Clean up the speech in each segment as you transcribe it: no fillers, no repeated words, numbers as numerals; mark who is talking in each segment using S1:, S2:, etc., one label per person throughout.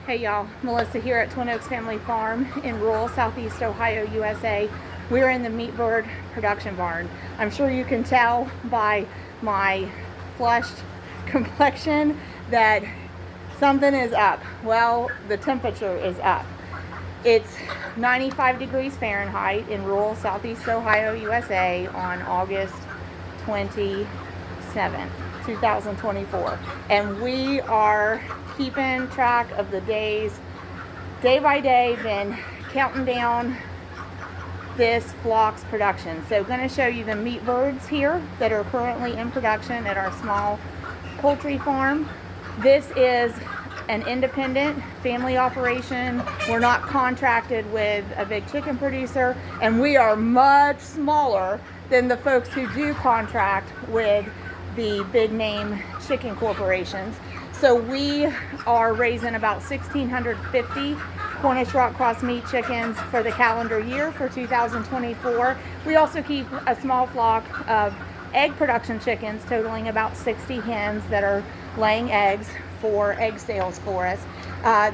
S1: Hey y'all, Melissa here at Twin Oaks Family Farm in rural southeast Ohio, USA. We're in the meat bird production barn. I'm sure you can tell by my flushed complexion that something is up. Well, the temperature is up. It's 95 degrees Fahrenheit in rural southeast Ohio, USA on August 27th, 2024. And we are keeping track of the days, day by day, been counting down this flock's production. So going to show you the meat birds here that are currently in production at our small poultry farm. This is an independent family operation. We're not contracted with a big chicken producer, and we are much smaller than the folks who do contract with the big name chicken corporations. So we are raising about 1,650 Cornish rock cross meat chickens for the calendar year for 2024. We also keep a small flock of egg production chickens totaling about 60 hens that are laying eggs for egg sales for us.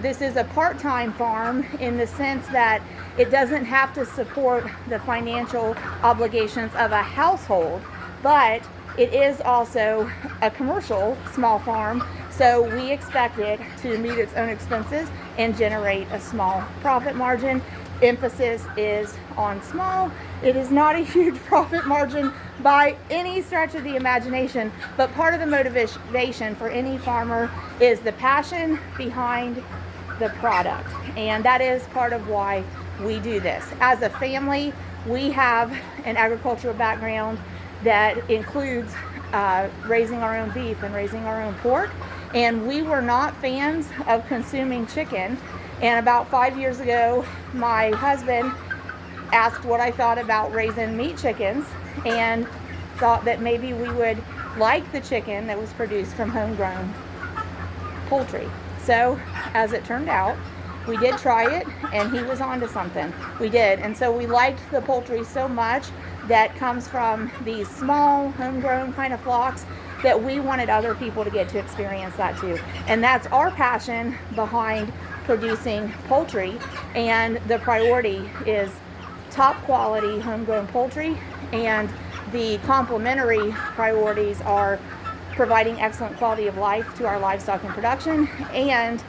S1: This is a part-time farm in the sense that it doesn't have to support the financial obligations of a household, but it is also a commercial small farm, so we expect it to meet its own expenses and generate a small profit margin. Emphasis is on small. It is not a huge profit margin by any stretch of the imagination, but part of the motivation for any farmer is the passion behind the product, and that is part of why we do this. As a family, we have an agricultural background that includes raising our own beef and raising our own pork, and we were not fans of consuming chicken. And about 5 years ago, my husband asked what I thought about raising meat chickens and thought that maybe we would like the chicken that was produced from homegrown poultry. So as it turned out, we did try it, and he was onto something. We did. And so we liked the poultry so much that comes from these small homegrown kind of flocks that we wanted other people to get to experience that too. And that's our passion behind producing poultry, and the priority is top quality homegrown poultry, and the complementary priorities are providing excellent quality of life to our livestock in production and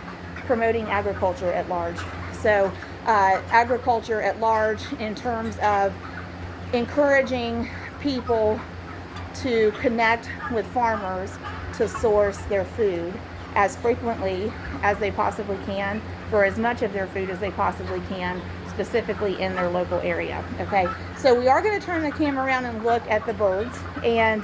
S1: promoting agriculture at large. So agriculture at large in terms of encouraging people to connect with farmers to source their food as frequently as they possibly can for as much of their food as they possibly can, specifically in their local area. Okay, so we are going to turn the camera around and look at the birds and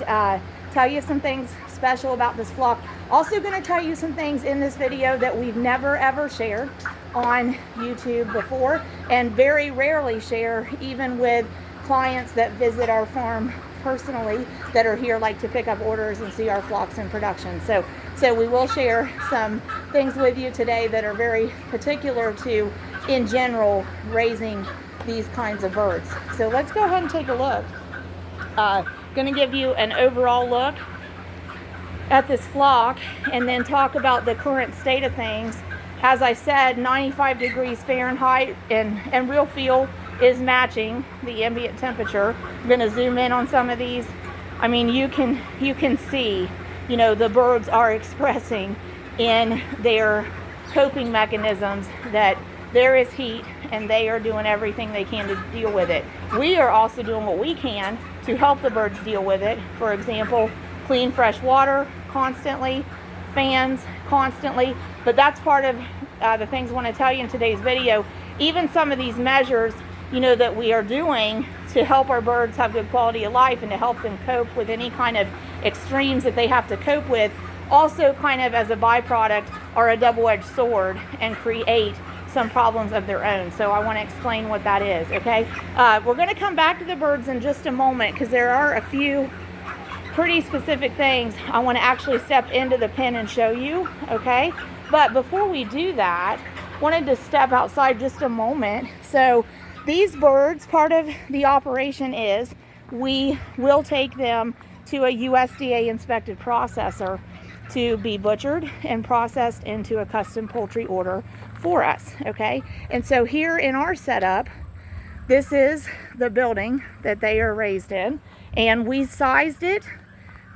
S1: tell you some things special about this flock. Also going to tell you some things in this video that we've never ever shared on YouTube before, and very rarely share even with clients that visit our farm personally that are here, like to pick up orders and see our flocks in production. So we will share some things with you today that are very particular to, in general, raising these kinds of birds. So let's go ahead and take a look. Going to give you an overall look at this flock and then talk about the current state of things. As I said, 95 degrees Fahrenheit, and real feel is matching the ambient temperature. I'm going to zoom in on some of these. I mean, you can see, you know, the birds are expressing in their coping mechanisms that there is heat, and they are doing everything they can to deal with it. We are also doing what we can to help the birds deal with it. For example, clean, fresh water constantly, fans constantly. But that's part of the things I want to tell you in today's video. Even some of these measures, you know, that we are doing to help our birds have good quality of life and to help them cope with any kind of extremes that they have to cope with, also kind of as a byproduct are a double-edged sword and create some problems of their own. So I want to explain what that is, okay? We're going to come back to the birds in just a moment because there are a few pretty specific things I want to actually step into the pen and show you, okay? But before we do that, wanted to step outside just a moment. So these birds, part of the operation is we will take them to a USDA inspected processor to be butchered and processed into a custom poultry order for us, okay? And so here in our setup, this is the building that they are raised in, and we sized it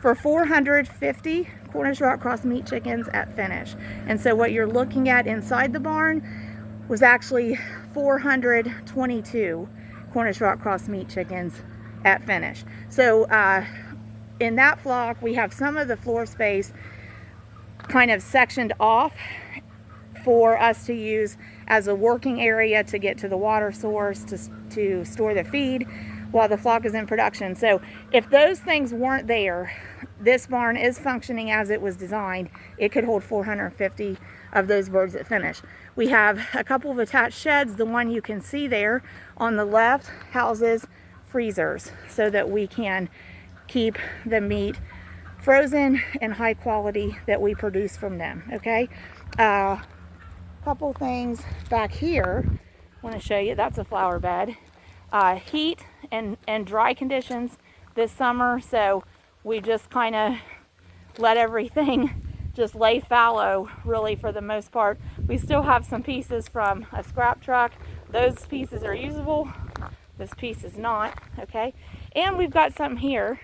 S1: for 450 Cornish rock cross meat chickens at finish. And so what you're looking at inside the barn was actually 422 Cornish rock cross meat chickens at finish. So in that flock, we have some of the floor space kind of sectioned off for us to use as a working area to get to the water source, to store the feed while the flock is in production. So if those things weren't there, this barn is functioning as it was designed. It could hold 450 of those birds at finish. We have a couple of attached sheds. The one you can see there on the left houses freezers so that we can keep the meat frozen and high quality that we produce from them, okay? Couple things back here I want to show you. That's a flower bed. Heat and dry conditions this summer, so we just kind of let everything just lay fallow really for the most part. We still have some pieces from a scrap truck. Those pieces are usable. This piece is not, okay? And we've got something here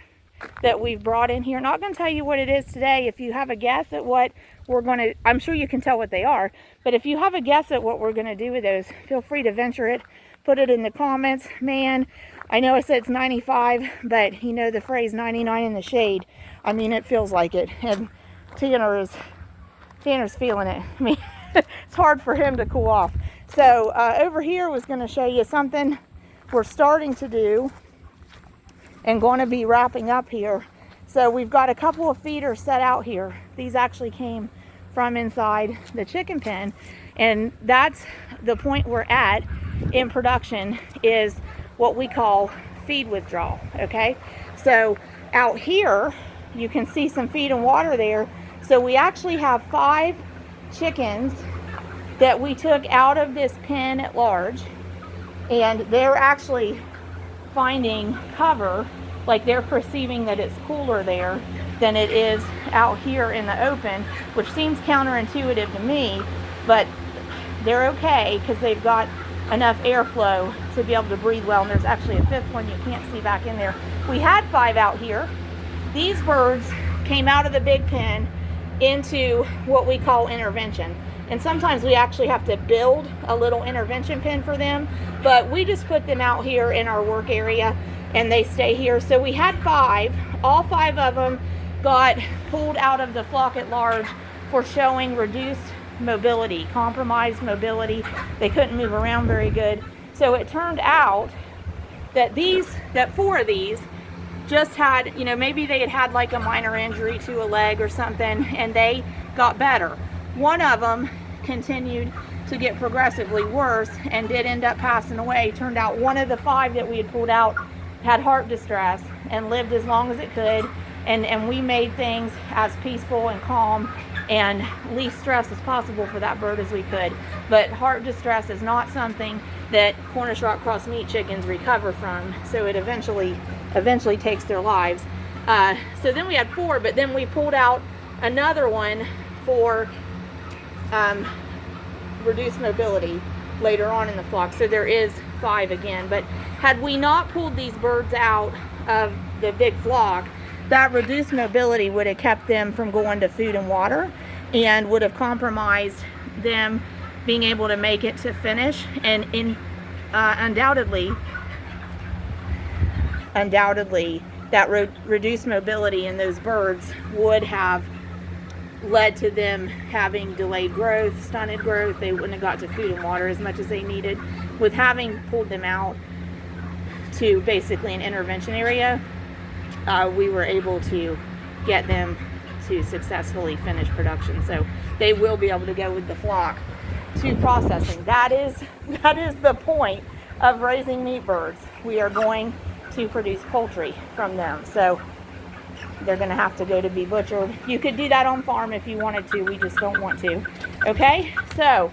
S1: that we've brought in here. Not going to tell you what it is today. If you have a guess at what we're going to, I'm sure you can tell what they are, but if you have a guess at what we're going to do with those, feel free to venture it. Put it in the comments. Man, I know I said it's 95, but you know the phrase 99 in the shade. I mean, it feels like it. And Tanner's feeling it. I mean, it's hard for him to cool off. So over here was going to show you something we're starting to do and going to be wrapping up here. So we've got a couple of feeders set out here. These actually came from inside the chicken pen, and that's the point we're at in production, is what we call feed withdrawal, okay? So out here you can see some feed and water there. So we actually have 5 chickens that we took out of this pen at large, and they're actually finding cover, like they're perceiving that it's cooler there than it is out here in the open, which seems counterintuitive to me, but they're okay because they've got enough airflow to be able to breathe well. And there's actually a 5th one you can't see back in there. We had 5 out here. These birds came out of the big pen into what we call intervention. And sometimes we actually have to build a little intervention pen for them, but we just put them out here in our work area and they stay here. So we had 5. All 5 of them got pulled out of the flock at large for showing reduced mobility, compromised mobility. They couldn't move around very good. So it turned out that 4 of these just had, you know, maybe they had like a minor injury to a leg or something, and they got better. One of them continued to get progressively worse and did end up passing away. Turned out one of the 5 that we had pulled out had heart distress and lived as long as it could, and we made things as peaceful and calm and least stress as possible for that bird as we could. But heart distress is not something that Cornish rock cross meat chickens recover from, so it eventually takes their lives. So then we had 4, but then we pulled out another one for reduced mobility later on in the flock. So there is 5 again. But had we not pulled these birds out of the big flock, that reduced mobility would have kept them from going to food and water and would have compromised them being able to make it to finish. And undoubtedly that reduced mobility in those birds would have led to them having delayed growth, stunted growth. They wouldn't have got to food and water as much as they needed. With having pulled them out to basically an intervention area, we were able to get them to successfully finish production. So they will be able to go with the flock to processing. That is the point of raising meat birds. We are going to produce poultry from them. So they're going to have to go to be butchered. You could do that on farm if you wanted to. We just don't want to. Okay, so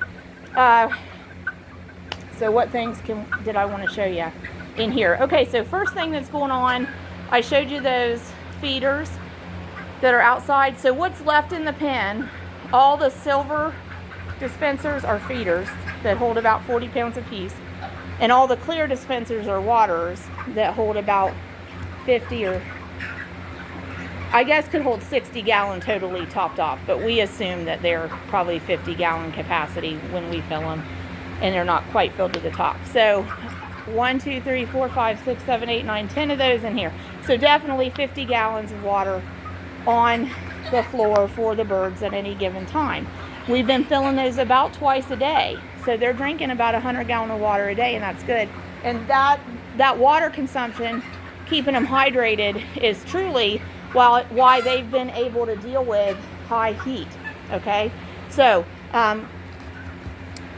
S1: what things did I want to show you in here? Okay, so first thing that's going on, I showed you those feeders that are outside. So what's left in the pen, all the silver dispensers are feeders that hold about 40 pounds apiece, and all the clear dispensers are waters that hold about 50, or I guess could hold 60 gallon totally topped off, but we assume that they're probably 50 gallon capacity when we fill them, and they're not quite filled to the top. So 1, 2, 3, 4, 5, 6, 7, 8, 9, 10 of those in here. So definitely 50 gallons of water on the floor for the birds at any given time. We've been filling those about twice a day. So they're drinking about 100 gallons of water a day, and that's good. And that water consumption, keeping them hydrated, is truly why they've been able to deal with high heat, okay? So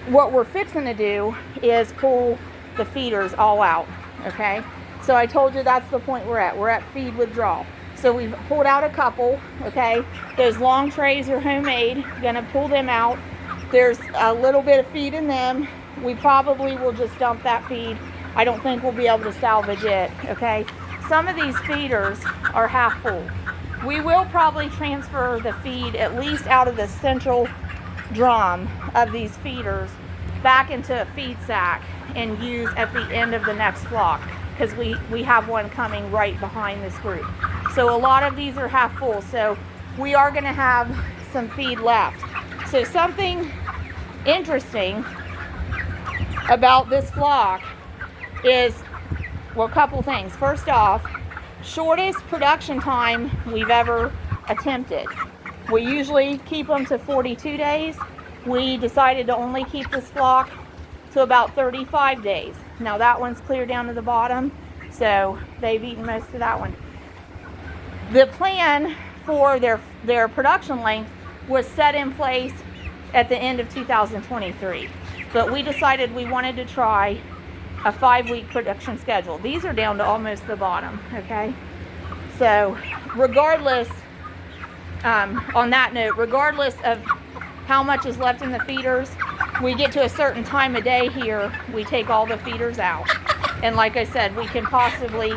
S1: what we're fixing to do is pull the feeders all out, okay? So I told you that's the point we're at. We're at feed withdrawal. So we've pulled out a couple, okay? Those long trays are homemade. Gonna pull them out. There's a little bit of feed in them. We probably will just dump that feed. I don't think we'll be able to salvage it, okay? Some of these feeders are half full. We will probably transfer the feed at least out of the central drum of these feeders back into a feed sack and use at the end of the next flock, because we have one coming right behind this group. So a lot of these are half full, so we are going to have some feed left. So something interesting about this flock is, well, a couple things. First off, shortest production time we've ever attempted. We usually keep them to 42 days. We decided to only keep this flock to about 35 days. Now that one's clear down to the bottom, so they've eaten most of that one. The plan for their production length was set in place at the end of 2023, but we decided we wanted to try a 5-week production schedule. These are down to almost the bottom, okay? So regardless, on that note, regardless of how much is left in the feeders, we get to a certain time of day here, we take all the feeders out. And like I said, we can possibly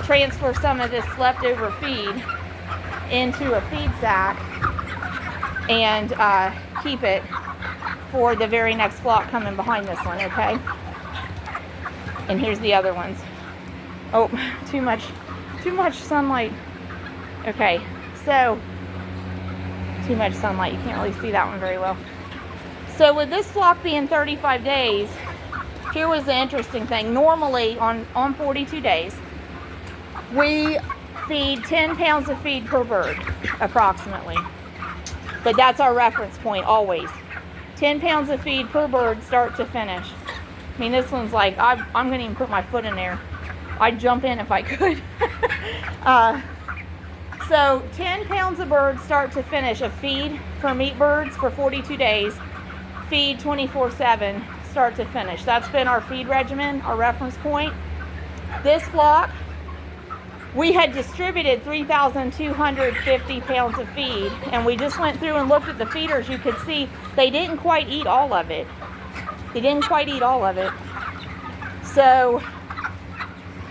S1: transfer some of this leftover feed into a feed sack and keep it for the very next flock coming behind this one, okay? And here's the other ones. Oh, too much sunlight. Okay, so too much sunlight. You can't really see that one very well. So with this flock being 35 days, here was the interesting thing. Normally on 42 days, we feed 10 pounds of feed per bird, approximately. But that's our reference point always. 10 pounds of feed per bird, start to finish. I mean, this one's like, I'm going to even put my foot in there. I'd jump in if I could. So 10 pounds of birds, start to finish, of feed for meat birds for 42 days. Feed 24/7, start to finish. That's been our feed regimen, our reference point. This flock, we had distributed 3,250 pounds of feed, and we just went through and looked at the feeders. You could see they didn't quite eat all of it. They didn't quite eat all of it. So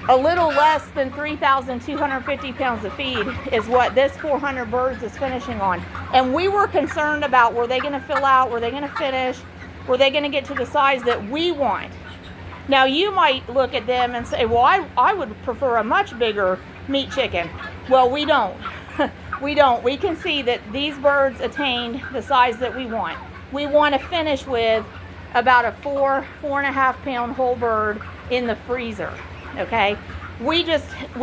S1: a little less than 3,250 pounds of feed is what this 400 birds is finishing on. And we were concerned about, were they going to fill out? Were they going to finish? Were they going to get to the size that we want? Now you might look at them and say, well, I would prefer a much bigger meat chicken. Well, we don't. We don't. We can see that these birds attained the size that we want. We want to finish with about a 4.5 pound whole bird in the freezer. Okay, we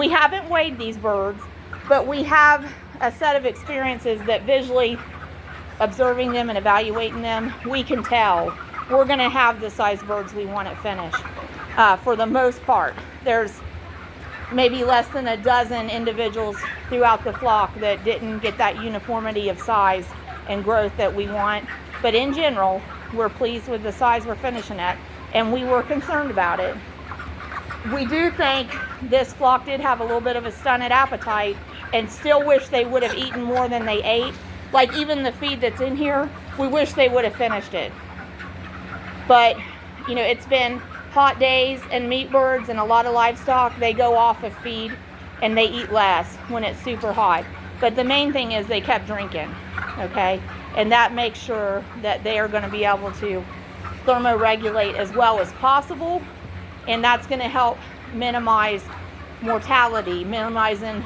S1: haven't weighed these birds, but we have a set of experiences that visually observing them and evaluating them, we can tell we're going to have the size birds we want at finish. For the most part, there's maybe less than a dozen individuals throughout the flock that didn't get that uniformity of size and growth that we want, but in general, we're pleased with the size we're finishing at, and we were concerned about it. We do think this flock did have a little bit of a stunted appetite and still wish they would have eaten more than they ate. Like even the feed that's in here, we wish they would have finished it. But, you know, it's been hot days, and meat birds and a lot of livestock, they go off of feed and they eat less when it's super hot. But the main thing is they kept drinking, okay? And that makes sure that they are going to be able to thermoregulate as well as possible, and that's going to help minimize mortality, minimizing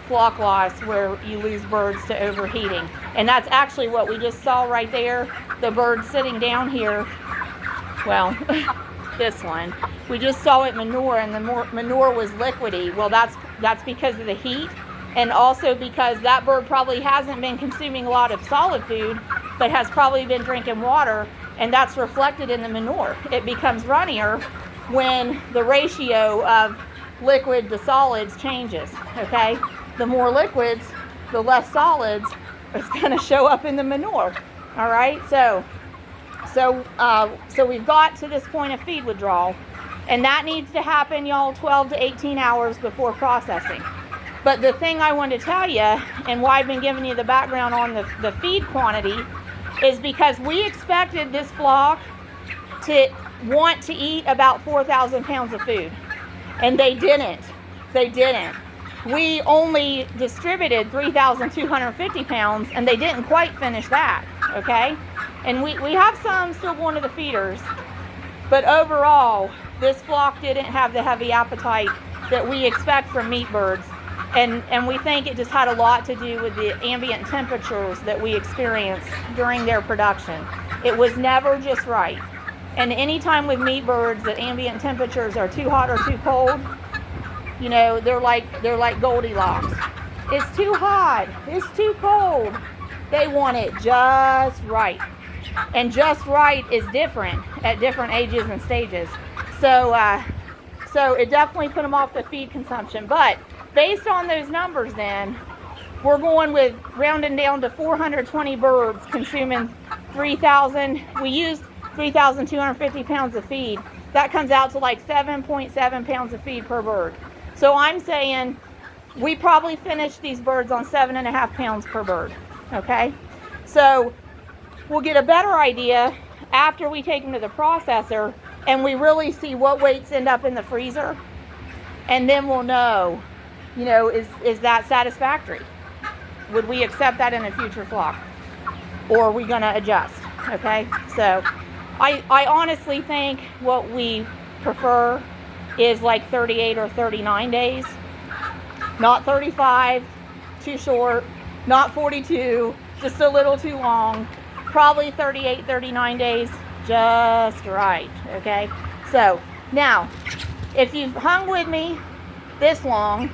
S1: flock loss where you lose birds to overheating. And that's actually what we just saw right there. The bird sitting down here, well, this one, we just saw it manure, and the manure was liquidy. Well, that's because of the heat, and also because that bird probably hasn't been consuming a lot of solid food, but has probably been drinking water, and that's reflected in the manure. It becomes runnier when the ratio of liquid to solids changes, okay? The more liquids, the less solids is going to show up in the manure, all right? So we've got to this point of feed withdrawal, and that needs to happen, y'all, 12 to 18 hours before processing. But the thing I want to tell you, and why I've been giving you the background on the feed quantity, is because we expected this flock to want to eat about 4,000 pounds of food, and they didn't. They didn't. We only distributed 3,250 pounds, and they didn't quite finish that, okay? And we have some still going to the feeders, but overall, this flock didn't have the heavy appetite that we expect from meat birds. And we think it just had a lot to do with the ambient temperatures that we experienced during their production. It was never just right. And anytime with meat birds that ambient temperatures are too hot or too cold, you know, they're like Goldilocks. It's too hot, it's too cold. They want it just right. And just right is different at different ages and stages. So it definitely put them off the feed consumption. But based on those numbers, then, we're going with rounding down to 420 birds consuming 3,000. We used 3,250 pounds of feed. That comes out to like 7.7 pounds of feed per bird. So I'm saying we probably finished these birds on 7.5 pounds per bird, okay? So we'll get a better idea after we take them to the processor and we really see what weights end up in the freezer, and then we'll know, you know, is that satisfactory? Would we accept that in a future flock? Or are we going to adjust? Okay, so I honestly think what we prefer is like 38 or 39 days. Not 35, too short. Not 42, just a little too long. Probably 38, 39 days, just right. Okay, so now, if you've hung with me this long,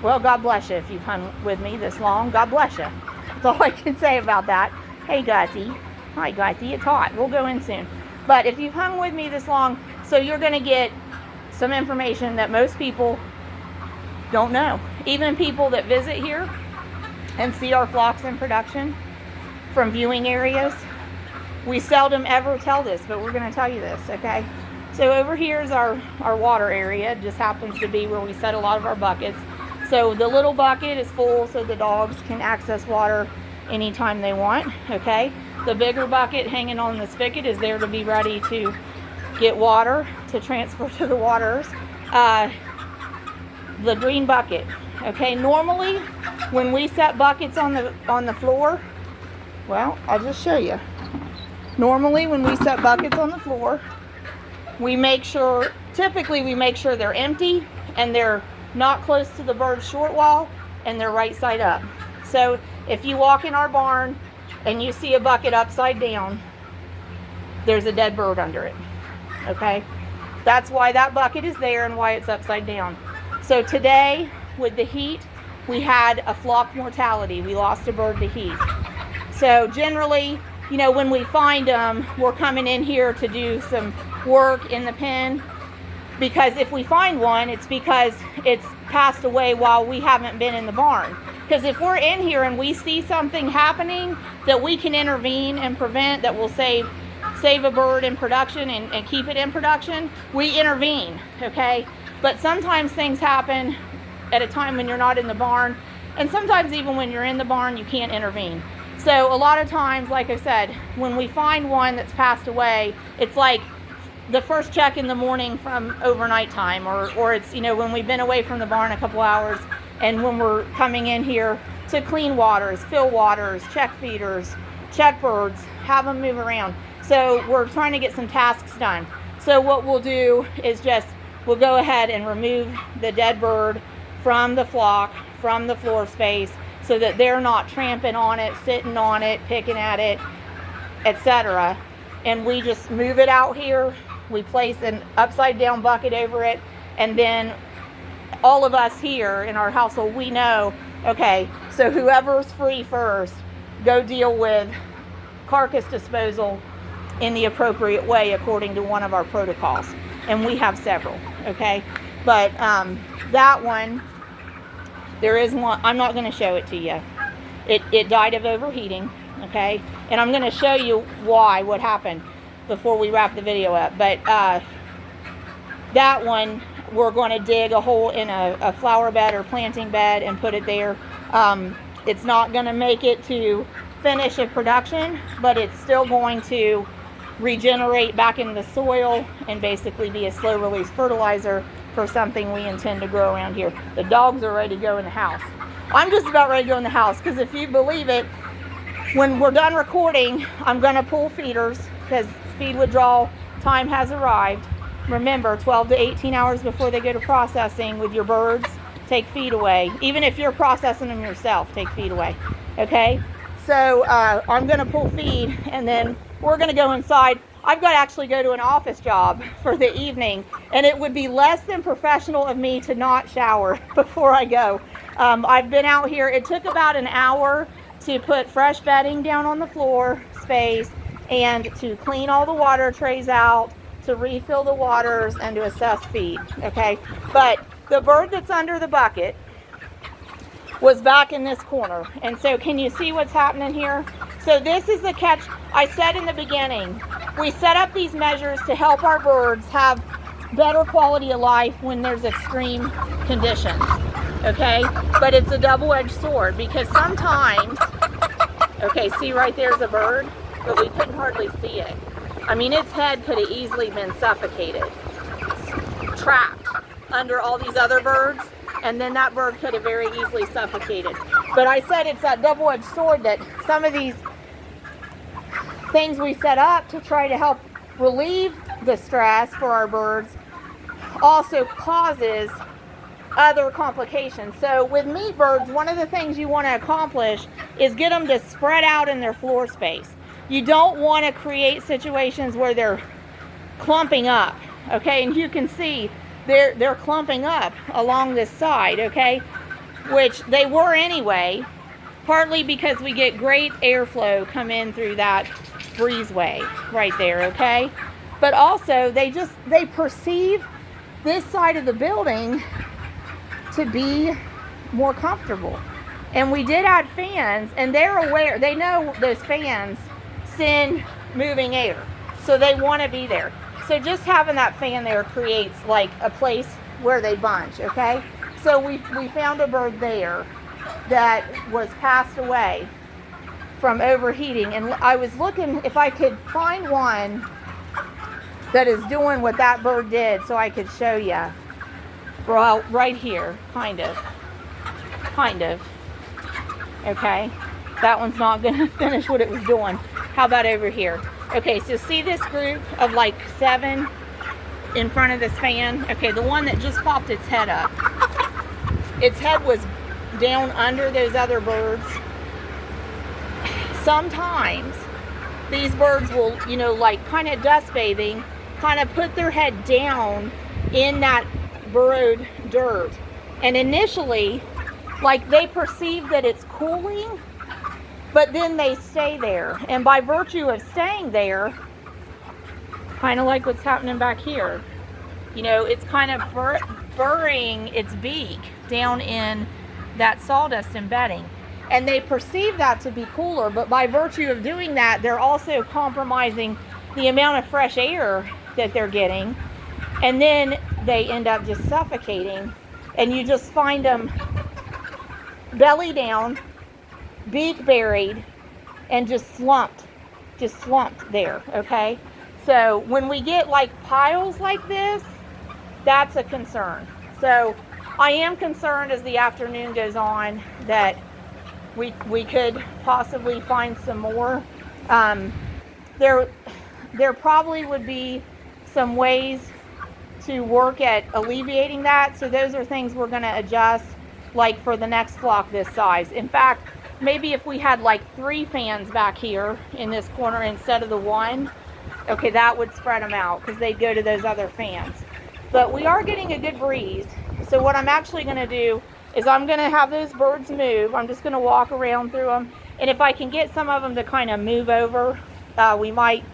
S1: well, God bless you. If you've hung with me this long, God bless you. That's all I can say about that. Hey, Gussie. Hi, Gussie. It's hot. We'll go in soon. But if you've hung with me this long, so you're going to get some information that most people don't know. Even people that visit here and see our flocks in production from viewing areas, we seldom ever tell this, but we're going to tell you this, okay? So over here is our water area. It just happens to be where we set a lot of our buckets. So the little bucket is full so the dogs can access water anytime they want, okay? The bigger bucket hanging on the spigot is there to be ready to get water to transfer to the waterers. The green bucket, okay? Normally, when we set buckets on the floor, well, I'll just show you. Normally, when we set buckets on the floor, typically we make sure they're empty and they're not close to the bird's short wall and they're right side up. So if you walk in our barn and you see a bucket upside down, there's a dead bird under it, okay? That's why that bucket is there and why it's upside down. So today, with the heat, we had a flock mortality. We lost a bird to heat. So generally, you know, when we find them, we're coming in here to do some work in the pen, because if we find one, it's because it's passed away while we haven't been in the barn. Because if we're in here and we see something happening that we can intervene and prevent, that will save a bird in production and keep it in production, we intervene, okay? But sometimes things happen at a time when you're not in the barn, and sometimes even when you're in the barn, you can't intervene. So a lot of times, like I said, when we find one that's passed away, it's like the first check in the morning from overnight time, or it's, you know, when we've been away from the barn a couple hours, and when we're coming in here to clean waters, fill waters, check feeders, check birds, have them move around. So we're trying to get some tasks done. So what we'll do is we'll go ahead and remove the dead bird from the flock, from the floor space, so that they're not tramping on it, sitting on it, picking at it, etc. And we just move it out here. We place an upside down bucket over it, and then all of us here in our household, we know, okay, so whoever's free first, go deal with carcass disposal in the appropriate way according to one of our protocols. And we have several, okay? But that one, there is one, I'm not going to show it to you. It died of overheating, okay? And I'm going to show you what happened before we wrap the video up. But that one, we're going to dig a hole in a flower bed or planting bed and put it there. It's not going to make it to finish of production, but it's still going to regenerate back in the soil and basically be a slow release fertilizer for something we intend to grow around here. The dogs are ready to go in the house. I'm just about ready to go in the house, because if you believe it, when we're done recording, I'm going to pull feeders, because feed withdrawal time has arrived. Remember, 12 to 18 hours before they go to processing with your birds, take feed away. Even if you're processing them yourself, take feed away. Okay? So I'm going to pull feed, and then we're going to go inside. I've got to actually go to an office job for the evening, and it would be less than professional of me to not shower before I go. I've been out here. It took about an hour to put fresh bedding down on the floor space and to clean all the water trays out, to refill the waters, and to assess feed. Okay, but the bird that's under the bucket was back in this corner. And so can you see what's happening here? So this is the catch. I said in the beginning, we set up these measures to help our birds have better quality of life when there's extreme conditions. Okay, but it's a double-edged sword, because sometimes, okay, see right there's a bird, but we couldn't hardly see it. I mean, its head could have easily been suffocated, trapped under all these other birds, and then that bird could have very easily suffocated. But I said it's that double-edged sword, that some of these things we set up to try to help relieve the stress for our birds also causes other complications. So with meat birds, one of the things you want to accomplish is get them to spread out in their floor space. You don't want to create situations where they're clumping up, okay? And you can see they're clumping up along this side, okay? Which they were anyway, partly because we get great airflow come in through that breezeway right there, okay? But also they perceive this side of the building to be more comfortable. And we did add fans, and they're aware, they know those fans send moving air, so they want to be there. So just having that fan there creates like a place where they bunch, okay? So we found a bird there that was passed away from overheating, and I was looking if I could find one that is doing what that bird did so I could show you. Well, right here, kind of, okay? That one's not gonna finish what it was doing. How about over here? Okay, so see this group of like 7 in front of this fan? Okay, the one that just popped its head up. Its head was down under those other birds. Sometimes these birds will, you know, like kind of dust bathing, kind of put their head down in that burrowed dirt. And initially, like they perceive that it's cooling, but then they stay there. And by virtue of staying there, kind of like what's happening back here, you know, it's kind of burying its beak down in that sawdust embedding. And they perceive that to be cooler, but by virtue of doing that, they're also compromising the amount of fresh air that they're getting. And then they end up just suffocating, and you just find them belly down, beak buried, and just slumped there, okay? So when we get like piles like this, that's a concern. So I am concerned as the afternoon goes on that we could possibly find some more. There probably would be some ways to work at alleviating that. So those are things we're going to adjust, like for the next flock this size. In fact, maybe if we had like 3 fans back here in this corner instead of the 1, okay, that would spread them out because they'd go to those other fans. But we are getting a good breeze. So what I'm actually going to do is I'm going to have those birds move. I'm just going to walk around through them. And if I can get some of them to kind of move over, we might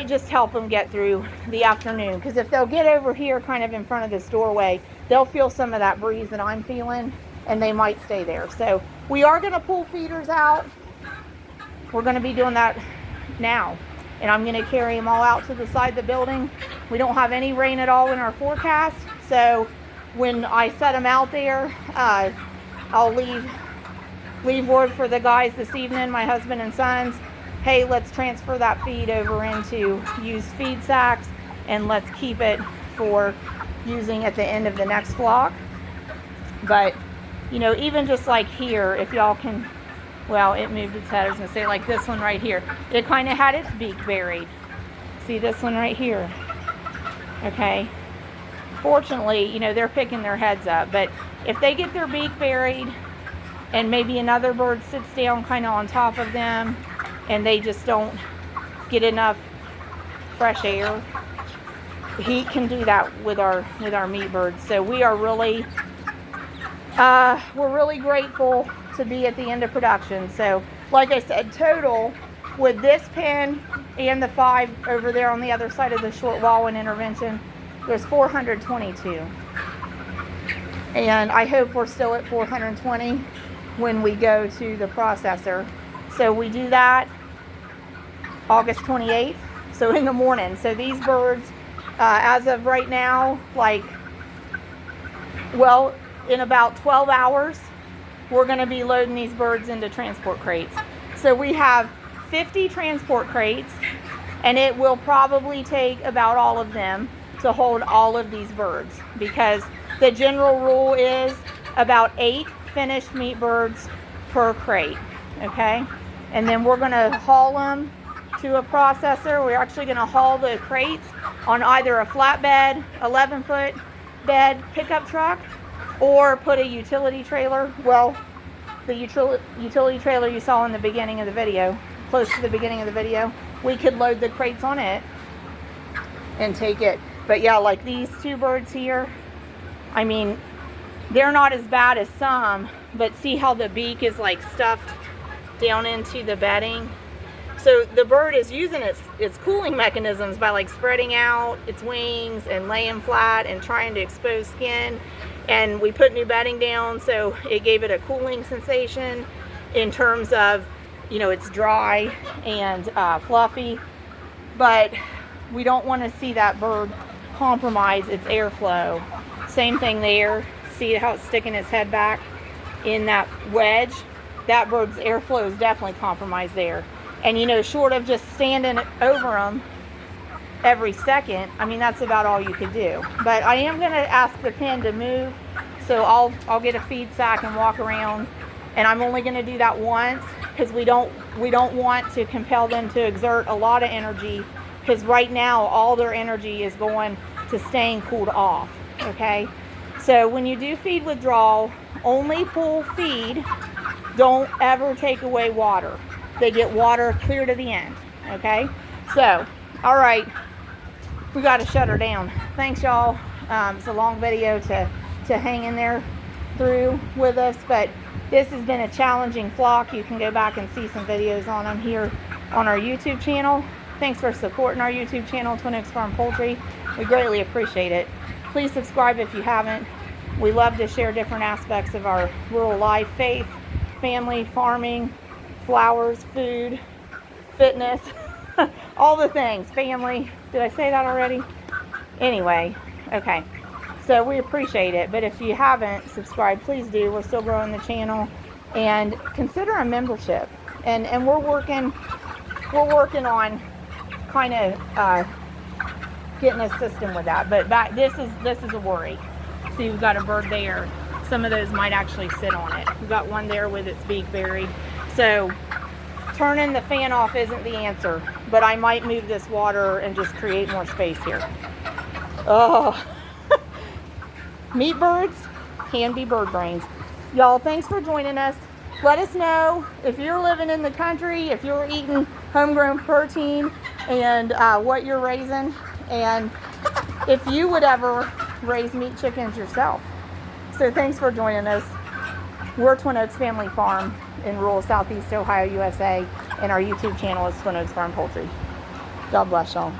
S1: just help them get through the afternoon. Because if they'll get over here kind of in front of this doorway, they'll feel some of that breeze that I'm feeling, and they might stay there. So we are going to pull feeders out. We're going to be doing that now. And I'm going to carry them all out to the side of the building. We don't have any rain at all in our forecast. So when I set them out there, I'll leave word for the guys this evening, my husband and sons. Hey, let's transfer that feed over into used feed sacks, and let's keep it for using at the end of the next flock. But, you know, even just like here, if y'all can, well, it moved its head. I was going to say like this one right here. It kind of had its beak buried. See this one right here? Okay. Fortunately, you know, they're picking their heads up. But if they get their beak buried and maybe another bird sits down kind of on top of them and they just don't get enough fresh air, heat can do that with our meat birds. So we are really, we're really grateful to be at the end of production. So like I said, total with this pen and the 5 over there on the other side of the short wall and intervention, there's 422. And I hope we're still at 420 when we go to the processor. So we do that August 28th, so in the morning. So these birds, as of right now, like, well, in about 12 hours, we're going to be loading these birds into transport crates. So we have 50 transport crates, and it will probably take about all of them to hold all of these birds, because the general rule is about 8 finished meat birds per crate, okay? And then we're going to haul them to a processor. We're actually going to haul the crates on either a flatbed, 11-foot bed pickup truck, or put a utility trailer. Well, the utility trailer you saw in the beginning of the video, close to the beginning of the video, we could load the crates on it and take it. But yeah, like these 2 birds here, I mean, they're not as bad as some, but see how the beak is like stuffed down into the bedding? So the bird is using its cooling mechanisms by like spreading out its wings and laying flat and trying to expose skin. And we put new bedding down, so it gave it a cooling sensation in terms of, you know, it's dry and fluffy. But we don't want to see that bird compromise its airflow. Same thing there. See how it's sticking its head back in that wedge? That bird's airflow is definitely compromised there. And, you know, short of just standing over them every second, I mean, that's about all you could do. But I am going to ask the pen to move, so I'll get a feed sack and walk around. And I'm only going to do that once, because we don't want to compel them to exert a lot of energy, because right now all their energy is going to staying cooled off. Okay, so when you do feed withdrawal, only pull feed. Don't ever take away water. They get water clear to the end. Okay, so all right, we got to shut her down. Thanks, y'all. It's a long video to hang in there through with us, but this has been a challenging flock. You can go back and see some videos on them here on our YouTube channel. Thanks for supporting our YouTube channel, Twin Oaks Farm Poultry. We greatly appreciate it. Please subscribe if you haven't. We love to share different aspects of our rural life, faith, family, farming, flowers, food, fitness, all the things, family. Did I say that already? Anyway, okay. So we appreciate it. But if you haven't subscribed, please do. We're still growing the channel. And consider a membership. And we're working on kind of getting a system with that. But this is a worry. See, we've got a bird there. some of those might actually sit on it. We've got one there with its beak buried. So turning the fan off isn't the answer, but I might move this water and just create more space here. Oh, meat birds can be bird brains. Y'all, thanks for joining us. Let us know if you're living in the country, if you're eating homegrown protein, and what you're raising, and if you would ever raise meat chickens yourself. So thanks for joining us. We're Twin Oaks Family Farm in rural Southeast Ohio, USA, and our YouTube channel is Twin Oaks Farm Poultry. God bless y'all.